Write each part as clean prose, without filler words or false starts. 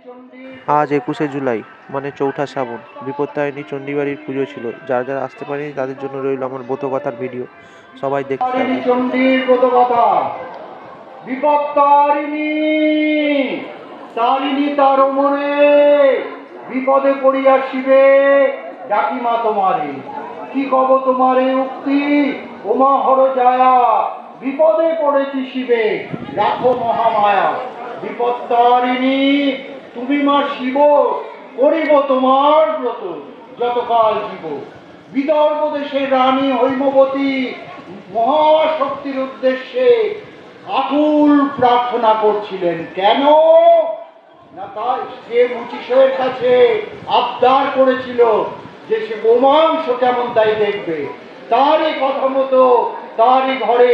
আজ ২১শে জুলাই মানে চৌঠা শ্রাবণ। বিপত্তারিণী চণ্ডীবাড়ির পুজো ছিল। যারা যারা আসতে পারেনি তাদের জন্য রইল আমার ব্রতকথার ভিডিও। সবাই দেখতে থাকুন। চণ্ডীর ব্রতকথা। বিপত্তারিণী তারিণী তার মনে বিপদে পড়িয়া শিবে ডাকিমা তোমারে। কি কব তোমারে উক্তি ওমা হর যায়া, বিপদে পড়েছি শিবে রাখো মহামায়া। বিপত্তারিণী তুমি মা শিব, করিব তোমার ব্রত যতকাল জীব। বিদর্ভ দেশের রানী হৈমবতী মহাশক্তির উদ্দেশ্যে আকুল প্রার্থনা করছিলেন। কেন না, তাই সে মুচিসের কাছে আবদার করেছিল যে সে গোমাংস কেমন তাই দেখবে। তারই কথা মতো তারই ঘরে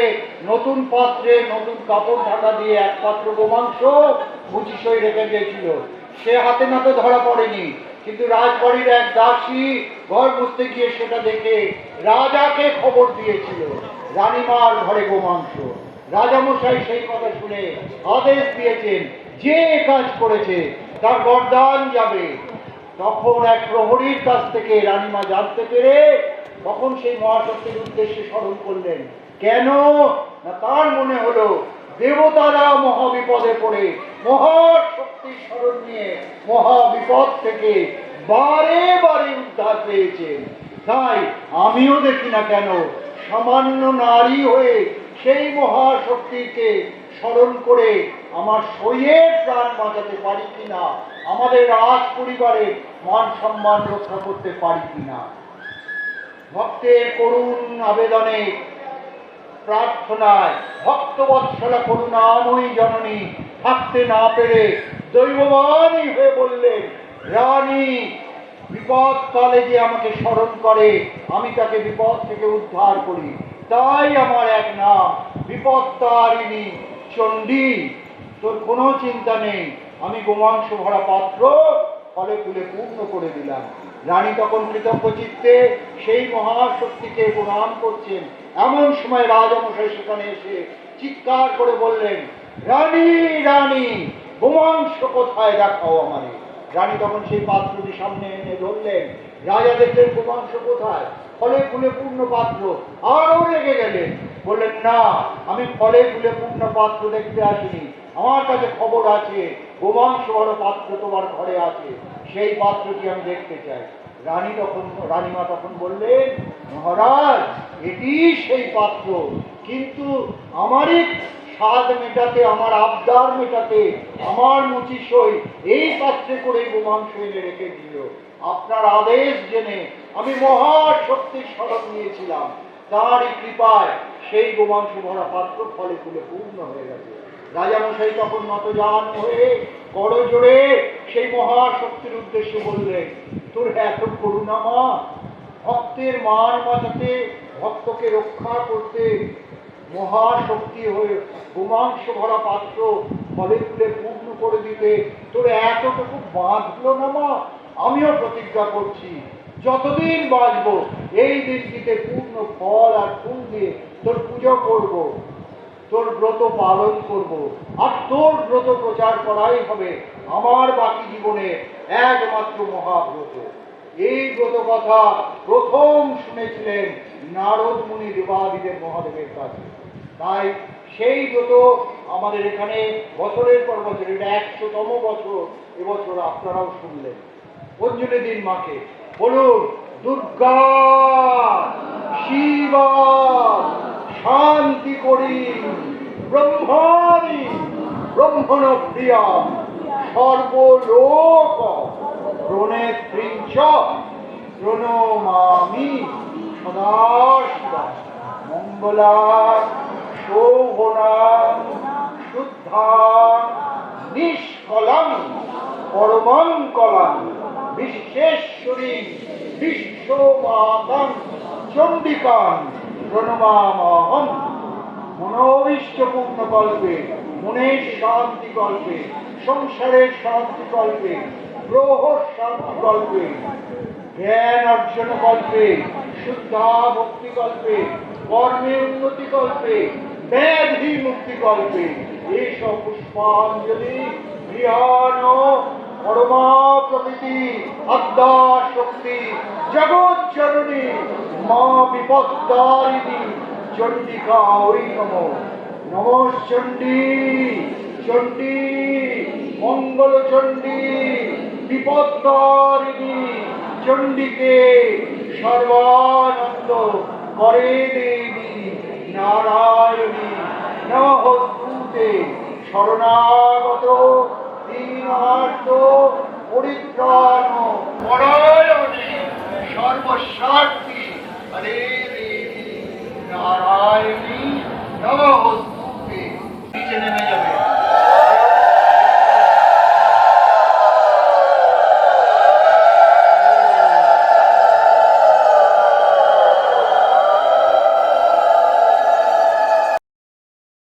নতুন পাত্রে নতুন কাপড় ঢাকা দিয়ে এক পাত্র গোমাংস মুচিসই রেখে দিয়েছিল। সে হাতে নাতে ধরা পড়েনি, কিন্তু রাজবাড়ির এক দাসী ঘর বুঝতে গিয়ে সেটা দেখে রাজাকে খবর দিয়েছিল রানীমার ঘরে গোমাংস। রাজামশাই সেই কথা শুনে আদেশ দিয়েছেন, যে কাজ করেছে তার গর্দান যাবে। তখন এক প্রহরীর কাছ থেকে রানীমা জানতে পেরে তখন সেই মহাশক্তির উদ্দেশ্যে স্মরণ করলেন। কেন না, তার মনে হলো দেবতারা মহাবিপদে পড়ে মহাশক্তির স্মরণ নিয়ে মহাবিপদ থেকে বারে বারে উদ্ধার পেয়েছেন। তাই আমিও দেখি না কেন সামান্য নারী হয়ে সেই মহাশক্তিকে স্মরণ করে আমার শরীরের প্রাণ বাঁচাতে পারি কিনা, আমাদের রাজ পরিবারের মান সম্মান রক্ষা করতে পারি কিনা। ভক্তের করুণ আবেদনে প্রার্থনায় ভক্তবৎসলা করুণাময়ী জননী থাকতে না পেরে দৈববাণী হয়ে বললেন, রানী বিপদ কালে যে আমাকে স্মরণ করে আমি তাকে বিপদ থেকে উদ্ধার করি। তাই আমার এক নাম বিপত্তারিণী চণ্ডী। তোর কোনো চিন্তা নেই, আমি গোমাংস ভরা পাত্র ফলে ফুলে পূর্ণ করে দিলাম। রানী তখন কৃতজ্ঞ চিত্তে সেই মহাশক্তিকে প্রণাম করছেন। এমন সময় রাজামশাই সেখানে এসে চিৎকার করে বললেন, রানী রানী গোমাংস কোথায়, দেখাও আমারে। রানী তখন সেই পাত্রটি সামনে এনে ধরলেন। রাজা দেখলেন গোমাংস কোথায়, ফলে ফুলে পূর্ণ পাত্র। আরও রেগে গেলেন, বললেন, না, আমি ফলে ফুলে পূর্ণ পাত্র দেখতে আসিনি, আমার কাছে খবর আছে গোমাংস ভরা পাত্র তোমার ঘরে আছে, সেই পাত্রটি আমি দেখতে চাই। রানীমা তখন বললেন, মহারাজ এটি সেই পাত্র, কিন্তু আমারই স্বাদ মেটাতে, আমার আবদার মেটাতে আমার মুচিসই এই পাত্রে করে গোমাংস এনে রেখে দিল। আপনার আদেশ জেনে আমি মহাশক্তির স্মরণ নিয়েছিলাম, তারই কৃপায় সেই গোমাংস ভরা পাত্র ফলে ফুলে পূর্ণ হয়ে গেছে। রাজামশাই তখন নতজান হয়ে করজোড়ে সেই মহাশক্তির উদ্দেশ্যে বললেন, তোর এত করুণা মা, ভক্তের মান বাঁচাতে, ভক্তকে রক্ষা করতে মহাশক্তি হয়ে গোমাংস ভরা পাত্র ফলে ফুলে পূর্ণ করে দিতে তোর এতটুকু বাঁধলো না মা। আমিও প্রতিজ্ঞা করছি যতদিন বাঁচব এই দিনটিতে পূর্ণ ফল আর ফুল দিয়ে তোর পুজো করব, তোর ব্রত পালন করব, আর তোর ব্রত প্রচার করাই হবে আমার বাকি জীবনে একমাত্র মহাব্রত। এই ব্রত কথা প্রথম শুনেছিলেন নারদ মুনি দেবাদিদেব মহাদেবের কাছে। তাই সেই ব্রত আমাদের এখানে বছরের পর বছর, এটা ১০০তম বছর এবছর আপনারাও শুনলেন। অঞ্জলি দিন মাকে, বলুন দুর্গা শিবা শান্তি করি ব্রহ্মাণী ব্রহ্মণ প্রিয়া সর্বলোক প্রণেত্রীঞ্চ প্রণমামি সদা শিবা মঙ্গলা শোভনা শুদ্ধা নিষ্কলং পরমঙ্কলং বিশ্বেশ্বরী বিশ্বমাতাং চণ্ডিকাং প্রণমামহং। মনোবিষ্ট পূর্ণ কল্পে, মনের শান্তি কল্পে, সংসারের শান্তি কল্পে, গ্রহ শান্তি কল্পে, জ্ঞান অর্জন কল্পে, শুদ্ধা ভক্তি কল্পে, কর্মে উন্নতি কল্পে, ব্যাধি মুক্তি কল্পে এইসব পুষ্পাঞ্জলি গৃহাণ শক্তি, আদ্যা শক্তি, জগৎ জননী মা বিপদ্দারিণী চণ্ডিকা ওই নমঃ। নমঃ চণ্ডী, চণ্ডী মঙ্গল চণ্ডী বিপদ্দারিণী চণ্ডীকে সর্বানন্দ করে দেবী নারায়ণী নমস্তুতে। শরণাগত দীনার্ত পরিত্রাণ পরায়ণী সর্বস্বার্থী হরে দেবী নারায়ণী নমস্তুতে।